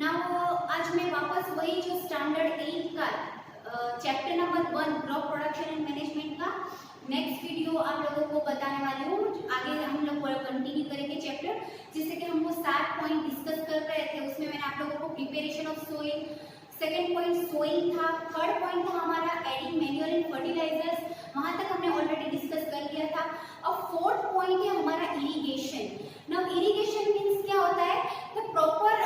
Now आज मैं वापस वही जो स्टैंडर्ड 8 का chapter number 1 crop production and management का नेक्स्ट वीडियो आप लोगों को बताने वाली हूँ। आगे हम लोग कंटिन्यू करेंगे चैप्टर, जिससे कि हम वो 7 पॉइंट डिस्कस कर रहे थे। उसमें मैंने आप लोगों को preparation of soil, second point sowing था, थर्ड पॉइंट था हमारा एडिंग मैन्यूअल एंड फर्टिलाइजर्स, वहां तक हमने ऑलरेडी डिस्कस कर लिया था। अब फोर्थ पॉइंट है हमारा इरिगेशन। नाउ इरिगेशन मीन्स क्या होता है, the proper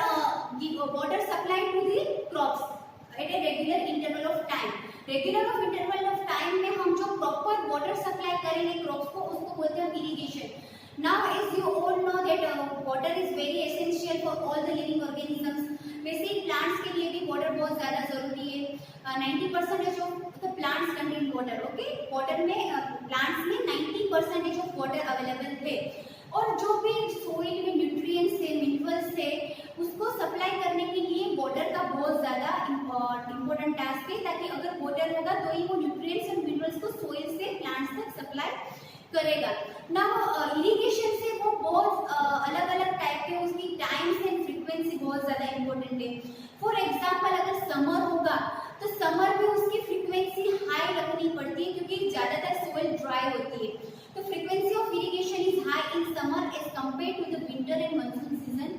water supply to the crops at a regular interval of time. Regular of interval of time में हम जो प्रॉपर वाटर सप्लाई करेंगे क्रॉप्स को, उसको बोलते हैं irrigation. Now as you all know that water is very essential for all the living organisms. वैसे ही प्लांट्स के लिए भी वाटर बहुत ज्यादा जरूरी है। 90% of the plants contain water. Okay, water में प्लांट्स में 90% ऑफ वाटर अवेलेबल है। और जो भी सोइल में न्यूट्रिएंट्स है, मिनरल्स है, उसको सप्लाई करने के लिए वाटर का बहुत ज्यादा इम्पोर्टेंट टास्क है, ताकि अगर वाटर होगा तो ही वो न्यूट्रिएंट्स और मिनरल्स को सोइल से प्लांट्स तक सप्लाई करेगा। ना इरिगेशन से वो बहुत अलग अलग टाइप के, उसकी टाइम्स एंड फ्रीक्वेंसी बहुत ज्यादा इम्पोर्टेंट है। फॉर एग्जाम्पल अगर समर होगा तो समर में उसकी फ्रीक्वेंसी हाई रखनी पड़ती है, क्योंकि ज्यादातर सोइल ड्राई होती है। तो frequency of irrigation is high in summer as compare to the winter and monsoon season.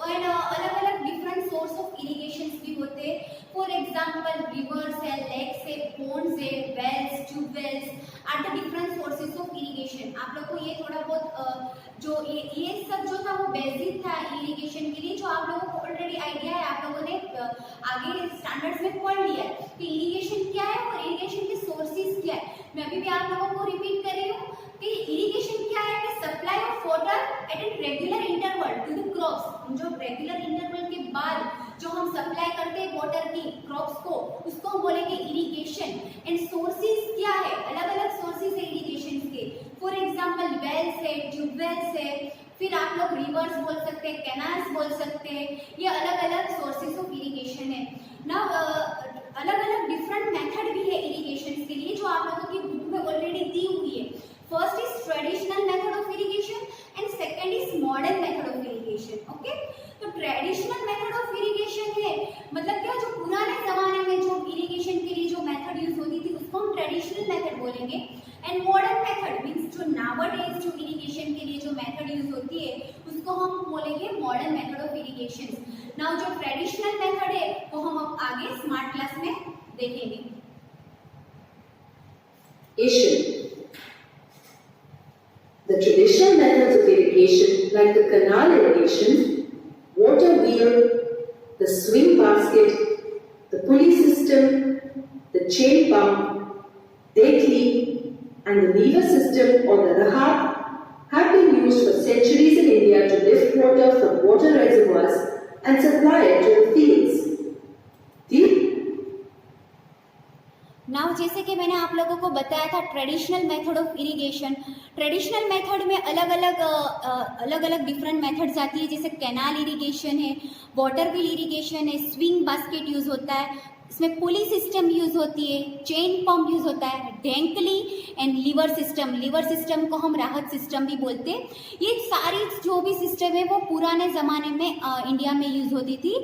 And अलग अलग डिफरेंट सोर्स ऑफ इरिगेशन भी होते हैं। फॉर एग्जाम्पल रिवर्स है, लेक्स है, पोन्ड्स है, wells, tubewells are the different sources of irrigation. आप लोग को ये थोड़ा बहुत जो ये सब जो था वो बेसिक था इरिगेशन के लिए, जो आप लोगों को ऑलरेडी आइडिया है, आप लोगों ने आगे स्टैंडर्ड्स में पढ़ लिया है कि इरिगेशन क्या है और इरिगेशन के सोर्सेज क्या है। मैं अभी भी आप लोगों को रिपीट कर रही हूँ कि इरिगेशन क्या है, कि supply of water at a regular interval to the crops. जो रेगुलर इंटरवल के बाद जो हम सप्लाई करते हैं वाटर की क्रॉप्स को, उसको हम बोलेंगे इरिगेशन। एंड सोर्सेज क्या है, अलग अलग सोर्सेज है इरिगेशन के। फॉर एग्जांपल वेल्स है, ट्यूबवेल्स है, फिर आप लोग रिवर्स बोल सकते हैं, कैनाल्स बोल सकते हैं। ये अलग अलग सोर्सेज ऑफ इरिगेशन है ना। अलग अलग डिफरेंट मेथड भी है इरिगेशन के लिए, जो आप लोगों की बुक में ऑलरेडी दी हुई है। First is traditional method of irrigation and second is modern method of irrigation. Okay, तो ट्रेडिशनल मेथड ऑफ इरिगेशन है मतलब क्या, जो पुराने जमाने में जो इरिगेशन के लिए जो मेथड यूज होती थी उसको हम ट्रेडिशनल मेथड बोलेंगे। एंड मॉडर्न मेथड मींस जो नाउअडेज जो इरिगेशन के लिए जो मेथड यूज होती है उसको हम बोलेंगे modern method of irrigation. Now जो ट्रेडिशनल मेथड है वो हम अब आगे स्मार्ट क्लास में देखेंगे। The traditional methods of irrigation, like the canal irrigation, water wheel, the swing basket, the pulley system, the chain pump, dekli, and the lever system or the rahab, have been used for centuries in India to lift water from water reservoirs and supply it to the fields. Now जैसे कि मैंने आप लोगों को बताया था traditional method of irrigation. Traditional method में अलग अलग डिफरेंट मेथड्स आती है, जैसे कैनाल इरिगेशन है, वाटर व्हील इरिगेशन है, स्विंग बास्केट यूज होता है, इसमें पुली सिस्टम यूज होती है, चेन पंप यूज होता है, डेंकली and lever system. Lever system को हम राहत सिस्टम भी बोलते हैं। ये सारी जो भी सिस्टम है वो पुराने ज़माने में इंडिया में यूज होती थी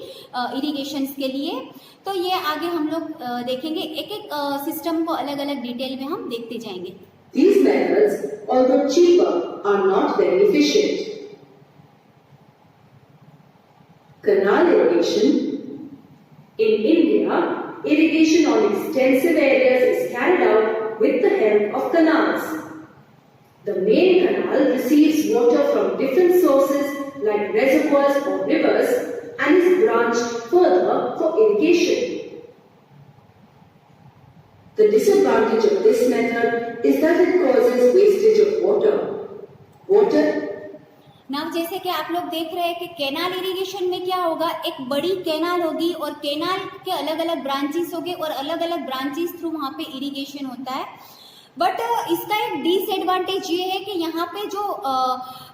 इरिगेशन के लिए। तो ये आगे हम लोग देखेंगे, एक एक सिस्टम को अलग अलग डिटेल में हम देखते जाएंगे। These methods, although cheaper, are not very efficient. Canal irrigation. In India, irrigation on extensive areas is carried out with the help of canals. The main canal receives water from different sources like reservoirs or rivers and is branched further for irrigation. The disadvantage of this method is that it causes wastage of water. Now जैसे कि आप लोग देख रहे हैं कि canal irrigation में क्या होगा, एक बड़ी कैनाल होगी और कैनाल के अलग अलग ब्रांचेस होंगे और अलग अलग ब्रांचेस थ्रू वहाँ पे इरिगेशन होता है। बट इसका एक डिसएडवांटेज ये है कि यहाँ पे जो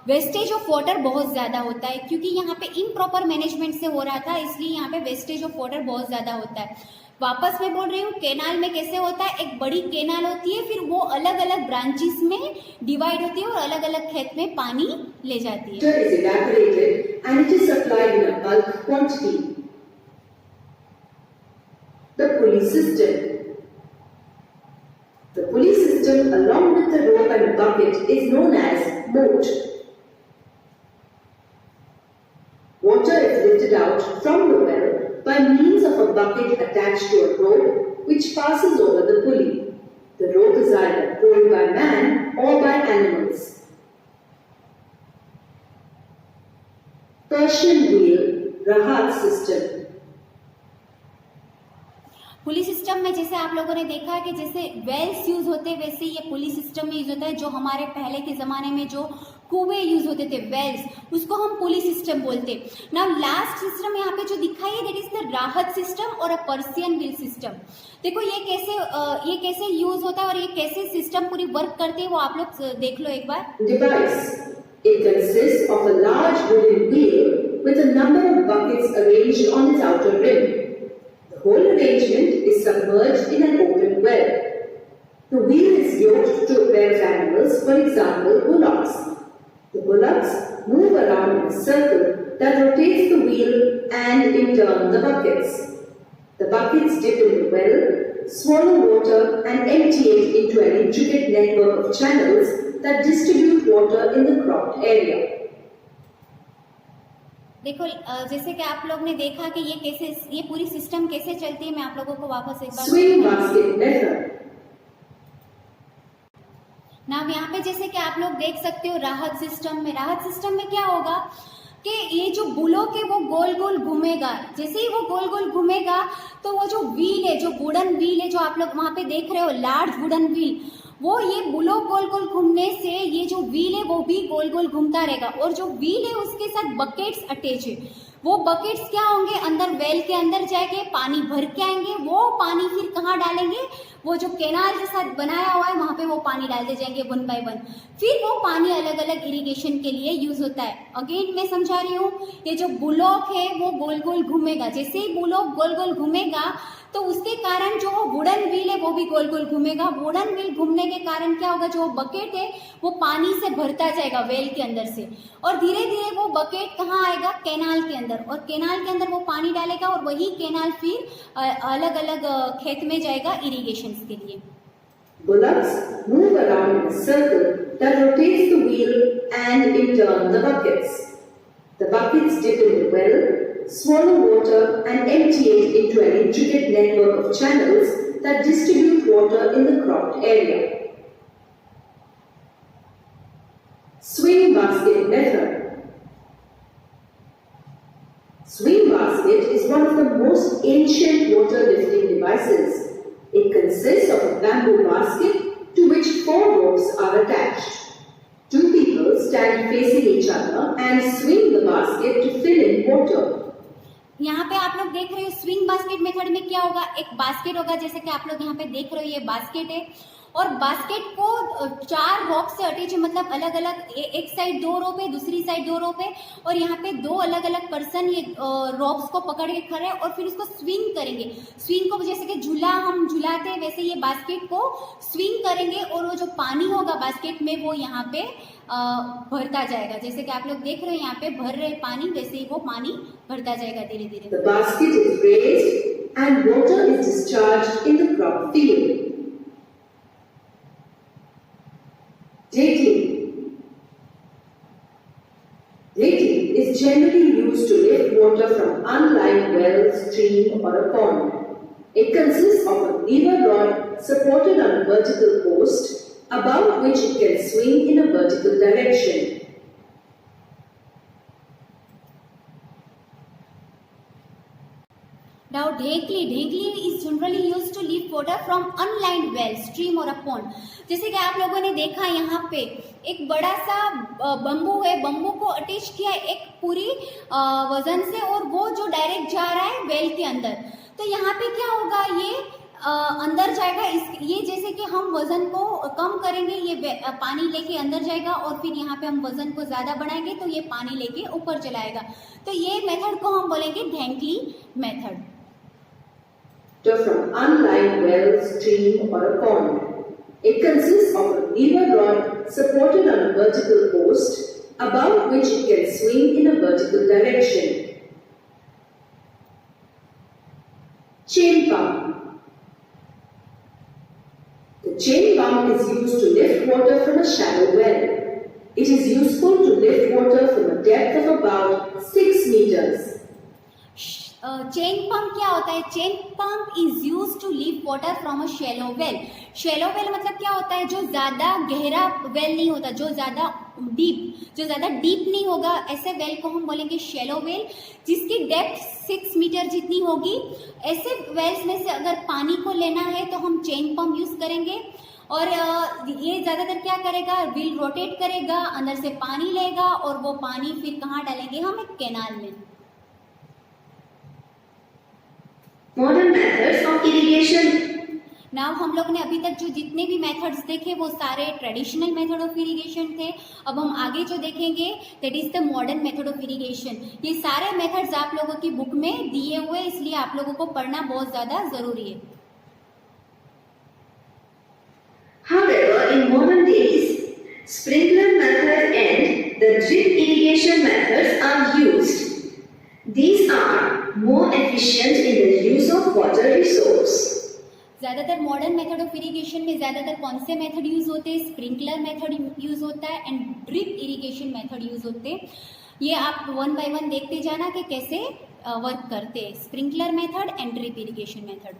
वेस्टेज ऑफ वाटर बहुत ज़्यादा होता है, क्योंकि यहाँ पे इम्प्रॉपर मैनेजमेंट से हो रहा था, इसलिए यहाँ पे वेस्टेज ऑफ वाटर बहुत ज़्यादा होता है। वापस मैं बोल रही हूँ, कैनाल में कैसे होता है, एक बड़ी कैनाल होती है, फिर वो अलग अलग ब्रांचेस में डिवाइड होती है और अलग अलग खेत में पानी ले जाती है। Water is evaporated and it is supplied in a bulk quantity. the pulley system. The pulley system along with the rope and bucket is known as moat. Water is lifted out from the well by means of a bucket attached to a rope which passes over the pulley. The rope is either pulled by man or by animals. Persian wheel Rahat system. Pulley system में जैसे आप लोगों ने देखा है कि जैसे Wales use होते हैं वैसे ये पुली सिस्टम में यूज होता है। जो हमारे पहले के जमाने में जो कुएं यूज होते थे वेल्स, उसको हम पुली सिस्टम बोलते हैं। नाउ लास्ट सिस्टम यहाँ पे जो दिखाई है दैट इज द राहत सिस्टम और अ पर्सियन व्हील सिस्टम। देखो ये कैसे यूज होता है और ये कैसे सिस्टम पूरी वर्क करती है वो आप लोग देख लो एक बार। Device. It consists of a large wooden wheel with a number of buckets arranged on its outer rim. The whole arrangement is submerged in an open well. The wheel is yoked to a pair of animals, for example, bullocks. The bullocks move around in a circle that rotates the wheel and in turn the buckets. The buckets dip in the well, swallow water and empty it into an intricate network of channels that distribute water in the cropped area. देखो जैसे कि आप लोग ने देखा कि ये पूरी सिस्टम कैसे चलती है, मैं आप लोगों को वापस एक बार Swing basket method. ना यहाँ पे जैसे कि आप लोग देख सकते हो राहत सिस्टम में क्या होगा कि ये जो बुलोक है वो गोल गोल घूमेगा। जैसे ही वो गोल गोल घूमेगा तो वो जो व्हील है, जो वुडन व्हील है जो आप लोग वहां पे देख रहे हो, लार्ज वुडन व्हील, वो ये बुलोक गोल गोल घूमने से ये जो व्हील है वो भी गोल गोल घूमता रहेगा। और जो व्हील है उसके साथ बकेट्स अटैच है। वो बकेट्स क्या होंगे, अंदर वेल के अंदर जाएंगे, पानी भर के आएंगे। वो पानी फिर कहाँ डालेंगे, वो जो कैनाल के साथ बनाया हुआ है वहां पे वो पानी डालते जाएंगे वन बाय वन। फिर वो पानी अलग अलग इरिगेशन के लिए यूज होता है। अगेन मैं समझा रही हूँ, ये जो बुलोक है वो गोल गोल घूमेगा। जैसे ही बुलोक गोल गोल घूमेगा तो उसके कारण जो वुडन व्हील है वो भी गोल गोल घूमेगा। वुडन व्हील घूमने के कारण क्या होगा, जो बकेट है वो पानी से भरता जाएगा वेल के अंदर से, और धीरे धीरे वो बकेट कहाँ आएगा, कैनाल के अंदर, और कैनाल के अंदर वो पानी डालेगा और वही कैनाल फिर अलग अलग खेत में जाएगा इरिगेशन के लिए। Bullocks move around in a circle that rotates the wheel and in turn the buckets. The buckets dip in the well, swallow water and empty it into an intricate network of channels that distribute water in the cropped area. Swing basket method. Swing basket is one of the most ancient water lifting devices. It consists of a bamboo basket to which 4 ropes are attached. 2 people stand facing each other and swing the basket to fill in water. यहाँ पे आप लोग देख रहे हो swing basket method में क्या होगा, एक बास्केट होगा जैसे कि आप लोग यहाँ पे देख रहे हो, ये बास्केट है और बास्केट को 4 रोप से अटैच है, मतलब अलग अलग एक साइड 2 रोप है, दूसरी साइड 2 रोप है, और यहाँ पे 2 अलग अलग पर्सन ये रोप्स को पकड़ के खड़े हैं और फिर इसको स्विंग करेंगे। स्विंग को जैसे कि झूला हम झुलाते हैं वैसे ये बास्केट को स्विंग करेंगे और वो जो पानी होगा बास्केट में वो यहाँ पे भरता जाएगा। जैसे कि आप लोग देख रहे हैं यहाँ पे भर रहे पानी, वैसे ही वो पानी भरता जाएगा धीरे धीरे। The basket is raised and water is discharged in the crop field. Dating. Dating is generally used to lift water from unlined well, stream or a pond. It consists of a lever rod supported on a vertical post above which it can swing in a vertical direction. Now ढेकली is generally used to lift water from unlined well, stream or a pond. जैसे कि आप लोगों ने देखा यहाँ पे एक बड़ा सा बम्बू है, बम्बू को अटैच किया है एक पूरी वजन से और वो जो डायरेक्ट जा रहा है वेल के अंदर। तो यहाँ पे क्या होगा, ये अंदर जाएगा। ये जैसे कि हम वजन को कम करेंगे ये पानी लेके अंदर जाएगा और फिर यहाँ पे हम वजन को ज़्यादा बढ़ाएंगे तो ये पानी लेके ऊपर चलाएगा। तो ये मेथड को हम बोलेंगे ढेंकली method. So from unlined well, stream or a pond. It consists of a lever rod supported on a vertical post above which it can swing in a vertical direction. Chain pump. The chain pump is used to lift water from a shallow well. It is useful to lift water from a depth of about 6 meters. Chain pump क्या होता है? Chain pump is use to lift water from a shallow well. Shallow well मतलब क्या होता है? जो ज़्यादा गहरा वेल नहीं होता, जो ज़्यादा डीप नहीं होगा, ऐसे वेल को हम बोलेंगे शैलो वेल, जिसकी डेप्थ 6 मीटर जितनी होगी. ऐसे वेल्स में से अगर पानी को लेना है तो हम चेन पंप यूज़ करेंगे. और ये ज़्यादातर क्या करेगा? व्हील रोटेट करेगा, अंदर से पानी लेगा और वो पानी फिर कहाँ डालेंगे हम? एक कैनाल में. Modern methods of irrigation. Now हम लोग ने अभी तक जो जितने भी मेथड्स देखे वो सारे ट्रेडिशनल मेथड ऑफ इरिगेशन थे. अब हम आगे जो देखेंगे that is the modern method of irrigation. ये सारे मेथड्स आप लोगों की बुक में दिए हुए, इसलिए आप लोगों को पढ़ना बहुत ज़्यादा ज़रूरी है. However, in modern days, sprinkler method and the drip irrigation methods are used. These are more efficient in the use of water resource. ज़्यादातर मॉडर्न मेथड ऑफ इरिगेशन में ज़्यादातर कौन से मेथड यूज़ होते हैं? स्प्रिंकलर मेथड यूज़ होता है and drip irrigation method use होते हैं. ये आप 1 बाय 1 देखते जाना कि कैसे वर्क करते हैं sprinkler method and drip irrigation method.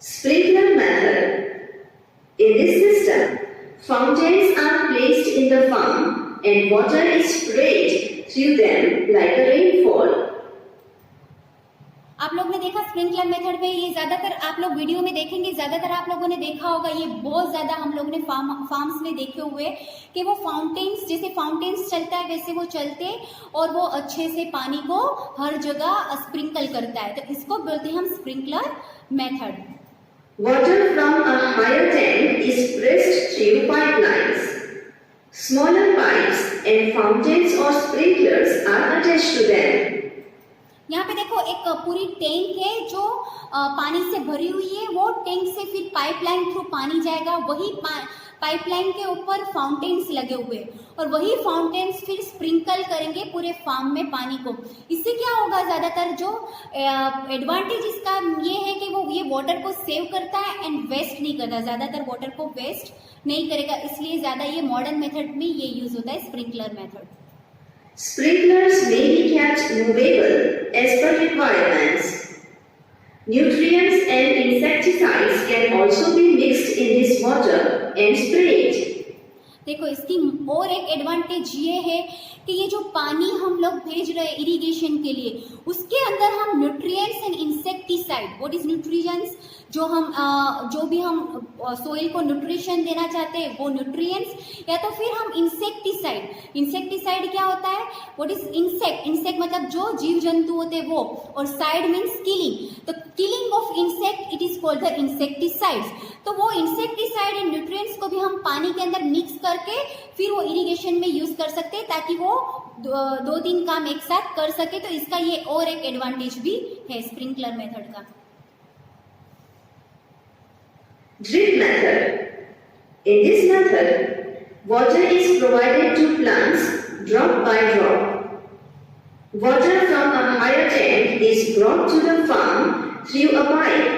Sprinkler method. In this system, fountains are placed in the farm and water is sprayed through them like a rainfall. आप लोग ने देखा स्प्रिंकलर मेथड में, ये ज़्यादातर आप लोग वीडियो में देखेंगे, ज़्यादातर आप लोगों ने देखा होगा, ये बहुत ज़्यादा हम लोग ने फार्म्स में देखे हुए कि वो फाउंटेन्स, जैसे फाउंटेन्स चलता है वैसे वो चलते और वो अच्छे से पानी को हर जगह स्प्रिंकल करता है. तो इसको बोलते हैं हम sprinkler method. Water from a higher tank is pressed through pipelines. Smaller pipes and fountains or sprinklers are attached to them. यहाँ पे देखो एक पूरी टैंक है जो पानी से भरी हुई है. वो टैंक से फिर पाइपलाइन थ्रू पानी जाएगा. वही पाइपलाइन के ऊपर फाउंटेन्स लगे हुए और वही फाउंटेन्स फिर स्प्रिंकल करेंगे पूरे फार्म में पानी को. इससे क्या होगा? ज़्यादातर जो एडवांटेज इसका ये है कि वो ये वाटर को सेव करता है एंड वेस्ट नहीं करता. ज़्यादातर वाटर को वेस्ट नहीं करेगा, इसलिए ज़्यादा ये मॉडर्न मेथड में ये यूज़ होता है sprinkler method. Sprinklers may be kept movable as per requirements. Nutrients and insecticides can also be mixed in this water and sprayed. देखो इसकी और एक एडवांटेज ये है कि ये जो पानी हम लोग भेज रहे हैं इरिगेशन के लिए, उसके अंदर हम nutrients and insecticide, what is nutrients, जो भी हम सोइल को न्यूट्रिशन देना चाहते हैं वो न्यूट्रिएंट्स, या तो फिर हम इंसेक्टिसाइड क्या होता है? व्हाट इज इंसेक्ट मतलब जो जीव जंतु होते हैं वो, और साइड मीन्स किलिंग. तो killing of insect it is called the insecticides. तो वो इंसेक्टिसाइड एंड न्यूट्रिएंट्स को भी हम पानी के अंदर मिक्स करके फिर वो इरिगेशन में यूज कर सकते हैं ताकि वो 2-3 काम एक साथ कर सके. तो इसका ये और एक एडवांटेज भी है स्प्रिंकलर मेथड का. Drip method. In this method, water is provided to plants drop by drop. Water from a higher tank is brought to the farm through a pipe.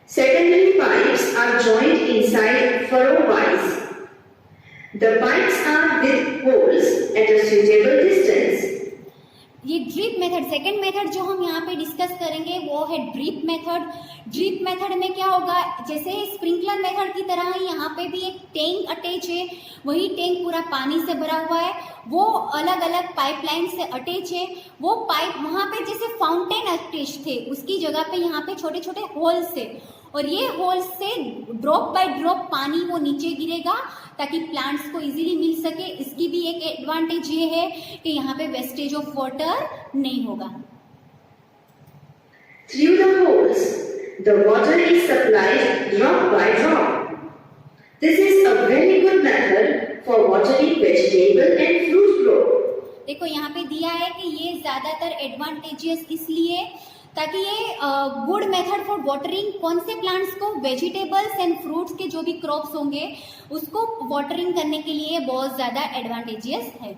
Secondary pipes are joined inside furrow-wise. The pipes are with holes at a suitable distance. ये drip method, second method जो हम यहाँ पे discuss करेंगे वो है drip method. Drip method में क्या होगा? जैसे स्प्रिंकलर मेथड की तरह ही यहाँ पे भी एक टैंक अटैच है. वही टैंक पूरा पानी से भरा हुआ है, वो अलग अलग पाइपलाइन से अटैच है. वो पाइप वहाँ पे जैसे फाउंटेन अटैच थे, उसकी जगह पे यहाँ पे छोटे छोटे होल्स है और ये होल्स से ड्रॉप बाय ड्रॉप पानी वो नीचे गिरेगा ताकि प्लांट्स को इजीली मिल सके. इसकी भी एक एडवांटेज ये है कि यहाँ पे वेस्टेज ऑफ वाटर नहीं होगा. Through the holes, the water is supplied drop by drop. This is a very good method for watering vegetable and fruit grow. देखो यहाँ पे दिया है कि ये ज़्यादातर एडवांटेजेस इसलिए ताकि ये गुड मेथड फॉर वाटरिंग कौन से प्लांट्स को, वेजिटेबल्स एंड फ्रूट्स के जो भी क्रॉप्स होंगे उसको वाटरिंग करने के लिए बहुत ज़्यादा एडवांटेजियस है.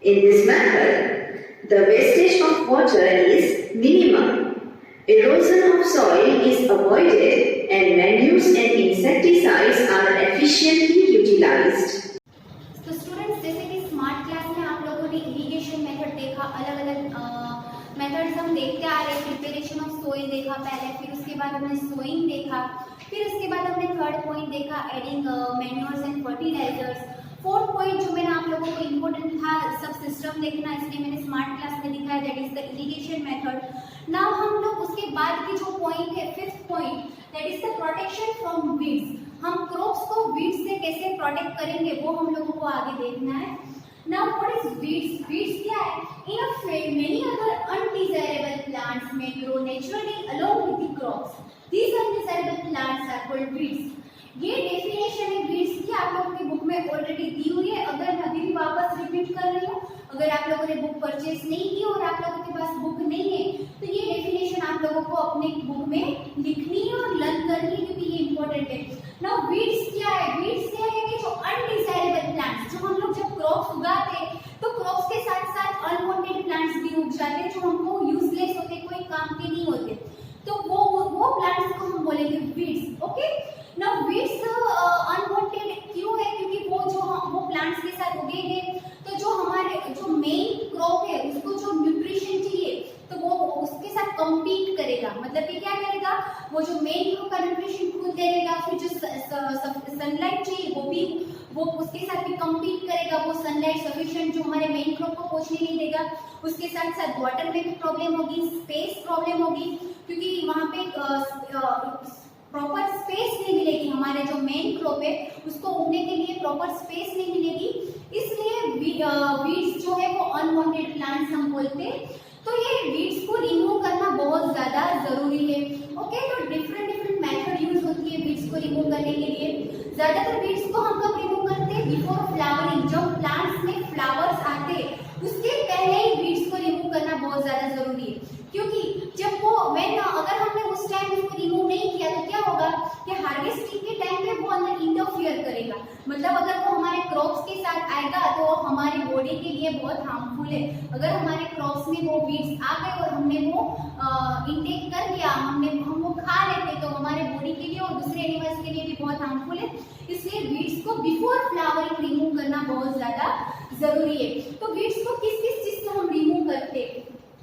In this method, The wastage of water is minimum. Erosion of soil is avoided and manures and insecticides are efficiently utilized. तो स्टूडेंट्स, जैसे कि स्मार्ट क्लास में आप लोगों ने इरिगेशन मेथड देखा, अलग अलग मेथड्स हम देखते आ रहे हैं। प्रिपरेशन ऑफ सोइल देखा पहले, फिर उसके बाद हमने सोइंग देखा, फिर उसके बाद हमने थर्ड पॉइंट देखा adding manures and fertilisers. Fourth point जो मैंने आप लोगों को इम्पोर्टेंट था सब सिस्टम देखना, इसलिए मैंने स्मार्ट क्लास में दिखाया, that is the irrigation method. Now हम लोग उसके बाद की जो पॉइंट है, fifth point, that is the protection from weeds. हम क्रॉप्स को वीड्स से कैसे प्रोटेक्ट करेंगे वो हम लोगों को आगे देखना है। Now what is weeds? Weeds क्या है? In a field many other undesirable plants may grow naturally along with the crops. These undesirable plants are called weeds. ये डेफिनेशन है वीड्स की, आप लोगों की बुक में ऑलरेडी दी हुई है। अगर मैं अभी भी वापस रिपीट कर रही हूँ, अगर आप लोगों ने बुक परचेज नहीं की और आप लोगों के पास बुक नहीं है तो ये डेफिनेशन आप लोगों को अपने बुक में लिखनी है और लर्न करनी है, क्योंकि ये इंपॉर्टेंट है। नाउ वीड्स क्या है? वीड्स क्या है कि जो अनडिजायरेबल प्लांट्स, जो हम लोग जब क्रॉप्स उगाते हैं तो क्रॉप्स के साथ साथ अनवांटेड प्लांट्स भी उग जाते हैं, जो हमको यूजलेस होते, कोई काम के नहीं होते, तो वो प्लांट्स को हम बोलेंगे weeds. Okay, now weeds unwanted क्यों है? क्योंकि वो प्लांट्स के साथ उगेंगे तो जो हमारे जो मेन क्रॉप है उसको जो न्यूट्रिशन चाहिए तो वो उसके साथ कम्पीट करेगा। मतलब कि क्या करेगा? वो जो मेन क्रॉप का न्यूट्रिशन खुद दे देगा, फिर जो सनलाइट चाहिए वो उसके साथ भी कम्पीट करेगा। वो सनलाइट सफिशिएंट जो हमारे मेन क्रॉप को पहुंचने नहीं देगा। उसके साथ साथ वाटर में भी प्रॉब्लम होगी, स्पेस प्रॉब्लम होगी, क्योंकि वहाँ पे प्रॉपर स्पेस नहीं मिलेगी। हमारे जो मेन क्रॉप है उसको उगने के लिए प्रॉपर स्पेस नहीं मिलेगी, इसलिए वीड्स जो है वो अनवांटेड प्लांट्स हम बोलते हैं। तो ये वीड्स को रिमूव करना बहुत ज्यादा जरूरी है। ओके, तो डिफरेंट मेथड यूज होती है वीड्स को रिमूव करने के लिए। ज्यादातर वीड्स को हम कब रिमूव करते हैं? बिफोर फ्लावरिंग, जब प्लांट्स में फ्लावर्स आते उसके पहले ही वीड्स को रिमूव करना बहुत ज्यादा जरूरी है, क्योंकि जब वो अगर हमने उस टाइम उसको रिमूव नहीं किया तो क्या होगा कि हार्वेस्टिंग के टाइम पे वो अंदर इंटरफियर करेगा। मतलब अगर वो हमारे क्रॉप्स के साथ आएगा तो हमारी बॉडी के लिए बहुत हार्मफुल है। अगर हमारे क्रॉप्स में वो वीड्स आ गए और हमने वो इनटेक कर लिया, हम वो खा लेते तो हमारे बॉडी के लिए और दूसरे एनिमल्स के लिए भी बहुत हार्मफुल है। इसलिए वीड्स को बिफोर फ्लावरिंग रिमूव करना बहुत ज्यादा जरूरी है। तो वीड्स को किस किस चीज से हम रिमूव करते हैं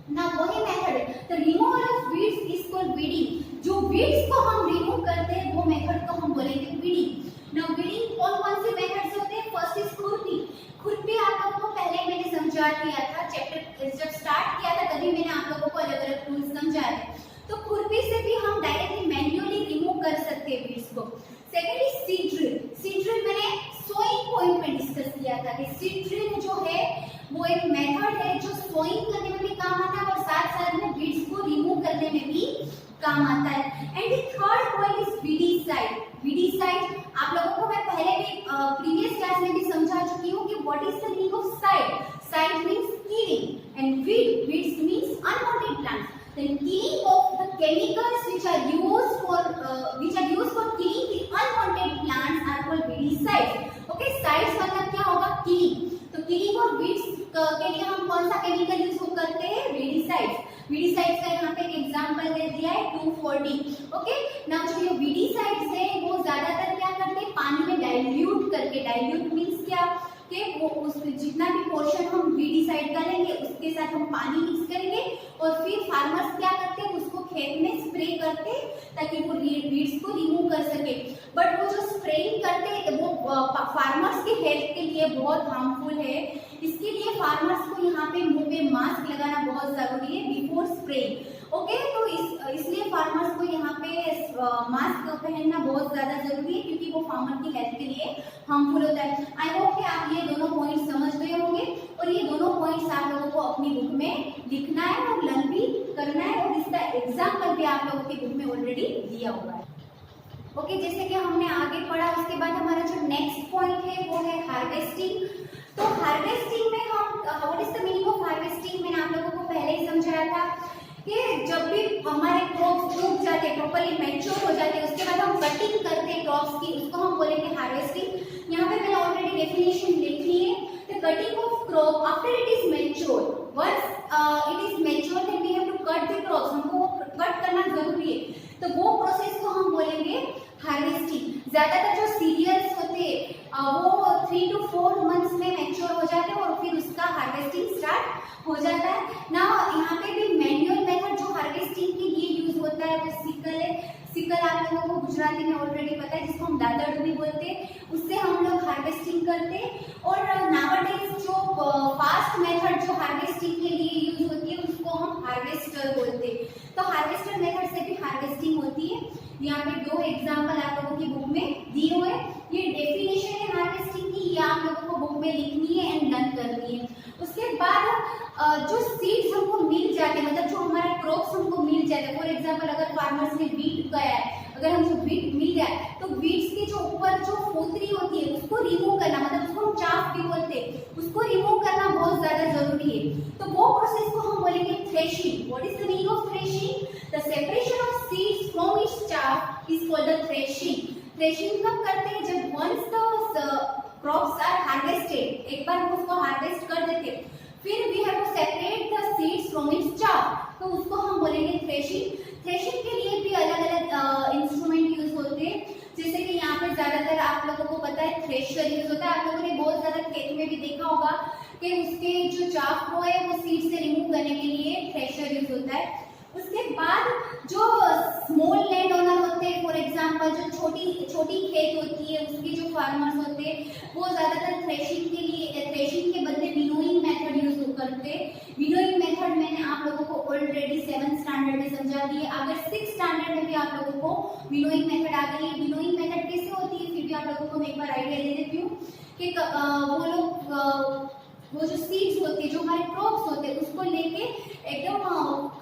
ना, वही मेथड है। तो removal of weeds is called weeding. जो वीड्स को हम रिमूव करते हैं वो मेथड को हम बोलेंगे वीडिंग। नाउ वीडिंग कौन से मेथड से होते हैं? फर्स्ट इज खुरपी। खुरपी आप लोगों को पहले मैंने समझा दिया था, चैप्टर जब स्टार्ट किया था तभी मैंने आप लोगों को अलग अलग टूल्स समझाए थे। तो खुरपी से भी हम डायरेक्टली मैन्युअली रिमूव कर सकते हैं वीड्स को। Second is seed drill. Seed drill मैंने सोइंग पॉइंट में डिस्कस किया था कि सीड ड्रिल जो है वो एक मेथड है जो सोइंग करने में भी काम आता है और साथ साथ में वीड्स को रिमूव करने में भी काम आता है। And the third point is weedicide. Weedicide आप लोगों को मैं पहले भी प्रीवियस क्लास में भी समझा चुकी हूँ कि what is the meaning of side. Side means killing and weeds means unwanted plants. Then killing of the chemicals which are used for killing the unwanted plants are called weedicides. Okay, sides मतलब क्या होगा? killing. तो killing और weeds के लिए हम कौन सा केमिकल यूज करते हैं? weedicides. weedicides का यहाँ पे एक एग्जांपल दे दिया है 2,4-D. ओके, नाउ जो ये weedicides है वो ज्यादातर क्या करते हैं? पानी में डाइल्यूट करके। डाइल्यूट मीन्स क्या कि वो उसमें जितना भी पोर्शन हम वीडीसाइड का लेंगे उसके साथ हम पानी मिक्स करेंगे और फिर फार्मर्स क्या करते हैं? उसको खेत में स्प्रे करते ताकि वो वीड्स को रिमूव कर सके। बट वो जो स्प्रेइंग करते वो फार्मर्स के हेल्थ के लिए बहुत हार्मफुल है। इसके लिए फार्मर्स को यहाँ पे मुंह पे मास्क लगाना बहुत जरूरी है बिफोर स्प्रेइंग। ओके, तो इसलिए फार्मर्स को यहाँ पे मास्क पहनना बहुत ज्यादा जरूरी है, क्योंकि वो फार्मर की हेल्थ के लिए हार्मफुल होता है। आई होप कि आप ये दोनों पॉइंट्स समझ गए होंगे और ये दोनों पॉइंट्स आप लोगों को अपनी बुक में लिखना है और लर्न भी करना है और इसका एग्जाम्पल भी आप लोगों की बुक में ऑलरेडी दिया हुआ है। ओके, जैसे कि हमने आगे पढ़ा उसके बाद हमारा जो नेक्स्ट पॉइंट है वो है हार्वेस्टिंग। तो हार्वेस्टिंग में हम what is the meaning of harvesting मैंने आप लोगों को पहले ही समझाया था कि जब भी हमारे क्रॉप्स उग जाते हैं, प्रॉपर्ली मैच्योर हो जाते हैं, उसके बाद हम कटिंग करते हैं क्रॉप्स की, उसको हम बोलेंगे हार्वेस्टिंग। यहाँ पे मैंने ऑलरेडी डेफिनेशन लिखी है। The cutting of crop after it is mature. Once ज्यादातर जो सीरियल्स होते वो 3 to 4 मंथ्स में मैच्योर हो जाते हैं और फिर उसका हार्वेस्टिंग स्टार्ट हो जाता है ना। यहाँ पे भी मैनुअल मेथड जो हार्वेस्टिंग के लिए यूज होता है वो सिकल है। सिकल आप लोगों को गुजराती में ऑलरेडी पता है, जिसको हम दादड़ भी बोलते हैं, उससे हम लोग हार्वेस्टिंग करते हैं। और नाउअडेज जो फास्ट मेथड जो हार्वेस्टिंग के लिए यूज होती है उसको हम हार्वेस्टर बोलते हैं। तो हार्वेस्टर मेथड से भी हार्वेस्टिंग होती है। यहाँ पे 2 एग्जाम्पल आप लोगों की बुक में दिए हुए। ये डेफिनेशन है हार्वेस्टिंग की, ये आप लोगों को बुक में लिखनी है एंड डन करनी है। उसके बाद जो सीड्स हमको मिल जाते हैं, मतलब जो हमारा क्रॉप्स हमको मिल जाते हैं, फॉर एग्जाम्पल अगर फार्मर्स ने वीट गया है, अगर हमको वीट मिल जाए तो वीट्स के जो ऊपर जो फोतरी होती है उसको रिमूव करना, मतलब उसको हम चाफ भी बोलते हैं, उसको रिमूव करना बहुत ज्यादा जरूरी है। तो वो प्रोसेस को हम बोलेंगे threshing. What is the meaning of threshing? The separation of seeds from its chaff is called the threshing. Threshing कब करते हैं? जब once the crops are harvested, एक बार हम उसको हार्वेस्ट कर देते फिर we have to separate the seeds from its chaff, तो उसको हम बोलेंगे थ्रेशिंग। थ्रेशिंग के लिए भी अलग अलग इंस्ट्रूमेंट यूज होते हैं, जैसे कि यहाँ पे ज्यादातर आप लोगों को पता है थ्रेशर यूज होता है। आप लोगों ने बहुत ज्यादा खेत में भी देखा होगा कि उसके जो चाफ को है वो सीड से रिमूव करने के लिए थ्रेशर यूज होता है। उसके बाद जो स्मॉल लैंड ओनर होते हैं, फॉर एग्जांपल जो छोटी खेत होती है उसके जो फार्मर्स होते हैं वो ज्यादातर थ्रेशिंग के बदले विनोइंग मेथड यूज करते हैं। विनोइंग मेथड मैंने आप लोगों को ऑलरेडी 7th स्टैंडर्ड में समझा दी है। अगर 6th स्टैंडर्ड में भी आप लोगों को विनोइंग मेथड आ गई है। विनोइंग मेथड कैसे होती है फिर भी आप लोगों को मैं एक बार आइडिया दे देती हूँ कि वो जो सीड्स होती है, जो हमारे क्रॉप्स होते हैं, उसको लेके एकदम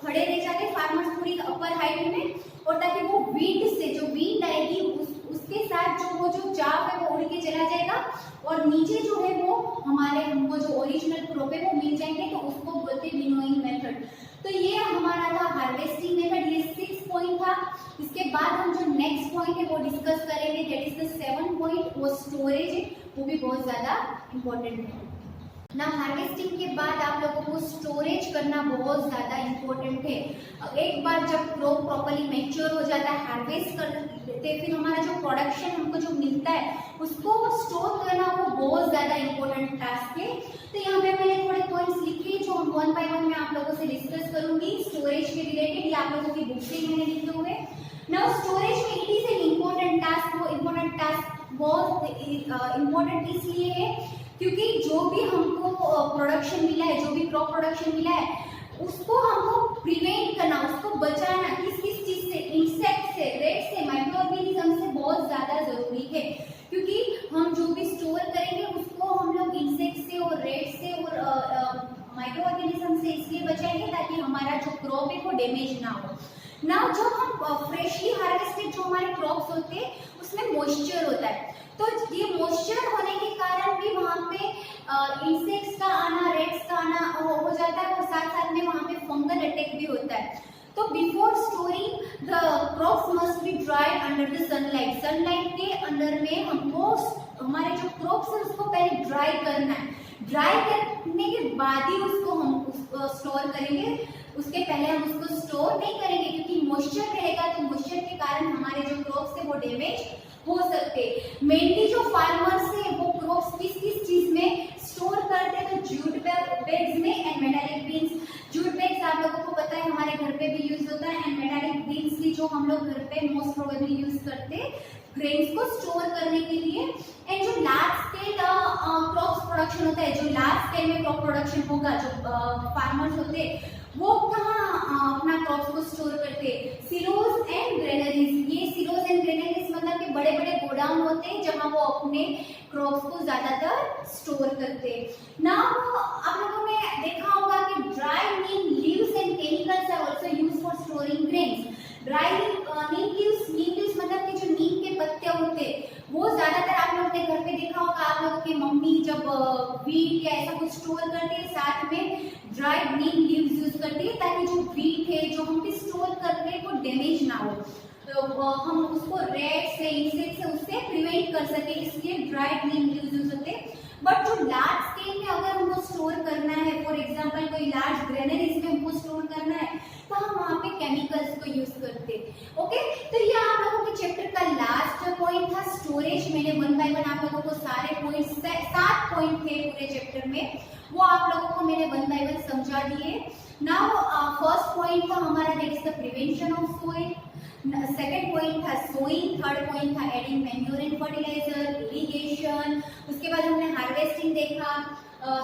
खड़े रह जाते फार्मर्स पूरी अपर हाइट में, और ताकि वो विंड से जो विंड आएगी उसके साथ जो चाफ है वो उड़ के चला जाएगा और नीचे जो है वो हमको जो ओरिजिनल क्रॉप है वो मिल जाएंगे, तो उसको बोलते हैं विनोइंग मेथड। तो ये हमारा था हार्वेस्टिंग मेथड, ये 6 पॉइंट था। इसके बाद हम जो नेक्स्ट पॉइंट है वो डिस्कस करेंगे, that is the 7th point, वो स्टोरेज है, वो भी बहुत ज्यादा इंपॉर्टेंट है ना। हार्वेस्टिंग के बाद आप लोगों को स्टोरेज करना बहुत ज़्यादा इम्पोर्टेंट है। एक बार जब क्रॉप प्रॉपर्ली मैच्योर हो जाता है, हार्वेस्ट कर देते, फिर हमारा जो प्रोडक्शन हमको जो मिलता है उसको स्टोर करना वो बहुत ज़्यादा इम्पोर्टेंट टास्क है। तो यहाँ पे मैंने थोड़े पॉइंट्स लिखे जो हम 1 by 1 में आप लोगों से डिस्कस करूंगी स्टोरेज के रिलेटेड। ये आप लोगों की बुक से मैंने लिखे हुए। नाउ स्टोरेज में it is an important task. वो इम्पोर्टेंट टास्क बहुत इम्पोर्टेंट इसलिए है क्योंकि जो भी हमको प्रोडक्शन मिला है, जो भी क्रॉप प्रोडक्शन मिला है, उसको हमको प्रिवेंट करना, उसको बचाना किस चीज से? इंसेक्ट से, रेट से, माइक्रो ऑर्गेनिज्म से बहुत ज्यादा जरूरी है। क्योंकि हम जो भी स्टोर करेंगे उसको हम लोग इंसेक्ट से और रेट से और माइक्रो ऑर्गेनिज्म से इसलिए बचाएंगे ताकि हमारा जो क्रॉप है वो डैमेज ना हो। ना जब हम फ्रेशली हार्वेस्टेड जो हमारे क्रॉप्स होते हैं उसमें मॉइस्चर होता है, तो ये मॉइस्चर होने के कारण भी वहाँ पे इंसेक्ट्स का आना, रेट्स का आना हो जाता है और साथ साथ में वहाँ पे फंगल अटैक भी होता है। तो before storing the crops must be dried under the sunlight. Sunlight के अंदर में हमको हमारे जो क्रॉप्स है उसको पहले ड्राई करना है। ड्राई करने के बाद ही उसको हम स्टोर करेंगे, उसके पहले हम उसको स्टोर नहीं करेंगे क्योंकि मॉइस्चर रहेगा, तो मॉइस्चर के कारण हमारे जो क्रॉप्स है वो डैमेज हो सकते। मेनली जो फार्मर्स है वो क्रॉप्स किस चीज में स्टोर करते हैं? तो जूट बैग्स में and metallic beans. Jute bags आप लोगों को पता है हमारे घर पे भी यूज होता है, एंड मेटालिक बीन्स भी जो हम लोग घर पे मोस्ट प्रोबेबली यूज करते हैं ग्रेन्स को स्टोर करने के लिए। एंड जो लार्ज स्केल क्रॉप्स प्रोडक्शन होता है, जो लार्ज स्केल में क्रॉप प्रोडक्शन होगा, जो फार्मर्स होते हैं वो कहाँ अपना क्रॉप्स को स्टोर करते हैं? Silos and granaries. ये सिलोज एंड ग्रेनरीज मतलब कि बड़े बड़े गोडाउन होते हैं जहाँ वो अपने क्रॉप्स को ज्यादातर स्टोर करते हैं। ना आप लोगों ने देखा होगा कि dry neem leaves and chemicals are also used for storing grains. Dry neem leaves मतलब कि जो नीम के पत्ते होते हैं वो ज्यादातर आप लोगों ने घर पे देखा होगा, आप लोगों की मम्मी जब वीट या ऐसा कुछ स्टोर करते हैं साथ में ड्राइड नीम लीव्स यूज करती है ताकि जो वीट है जो हम स्टोर कर रहे हैं वो डैमेज ना हो, तो हम उसको रेट से, इंसेक्ट से उससे प्रिवेंट कर सके, इसलिए ड्राइड नीम लीव्स यूज होते हैं। बट जो लार्ज स्केल में अगर हमको स्टोर करना है, फॉर एग्जांपल कोई लार्ज ग्रेनरीज में हमको स्टोर करना है, तो हम वहाँ पे केमिकल्स को यूज करते हैं। ओके, तो ये आप लोगों के चैप्टर का लास्ट पॉइंट था स्टोरेज। मैंने वन बाय वन समझा दिए। नाउ फर्स्ट पॉइंट था हमारा that is the prevention of soil, second point था सोइंग, थर्ड पॉइंट था adding manure and fertiliser, irrigation, उसके बाद हमने हार्वेस्टिंग देखा,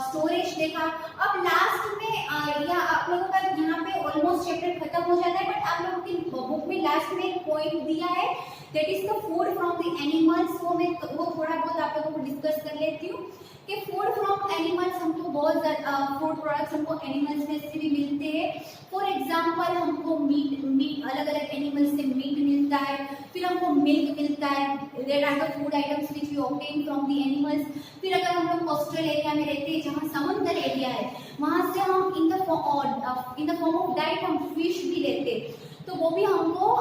स्टोरेज देखा। अब लास्ट में या आप लोगों का यहाँ पे ऑलमोस्ट चैप्टर खत्म हो जाता है, बट आप लोगों की बुक में लास्ट में एक पॉइंट दिया है that is the food from the animals. वो थोड़ा बहुत आप लोगों को डिस्कस कर लेती हूँ कि फूड फ्रॉम एनिमल्स हमको बहुत ज़्यादा फूड प्रोडक्ट्स हमको एनिमल्स में से भी मिलते हैं। फॉर एग्जांपल हमको मीट अलग अलग एनिमल्स से मीट मिलता है, फिर हमको मिल्क मिलता है, there are the food items which we obtain from the animals. फिर अगर हम लोग कोस्टल एरिया में रहते हैं जहाँ समुद्र एरिया है, वहाँ से हम in the form of diet हम फिश भी लेते हैं, तो वो भी हमको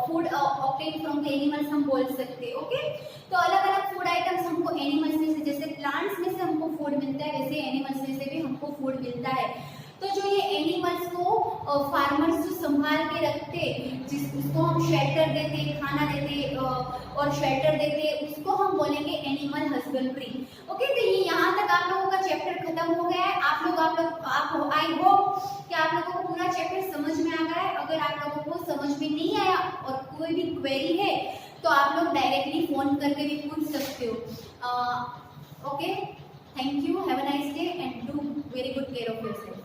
food obtain from the animals हम बोल सकते हैं। ओके, तो अलग अलग फूड आइटम्स हमको एनिमल्स में से, जैसे प्लांट्स में से हमको फूड मिलता है, वैसे एनिमल्स में से भी हमको फूड मिलता है। तो जो ये एनिमल्स को फार्मर्स जो संभाल के रखते, जिसको हम शेल्टर देते, खाना देते और शेल्टर देते, उसको हम बोलेंगे एनिमल हस्बेंड्री। ओके, तो ये यहाँ तक आप लोगों का चैप्टर खत्म हो गया है। आप आई होप कि आप लोगों को पूरा चैप्टर समझ में आ गया है। अगर आप लोगों को समझ में नहीं आया और कोई भी क्वेरी है तो आप लोग डायरेक्टली फोन करके भी पूछ सकते हो। Okay, thank you, have a nice day and do very good care of yourself.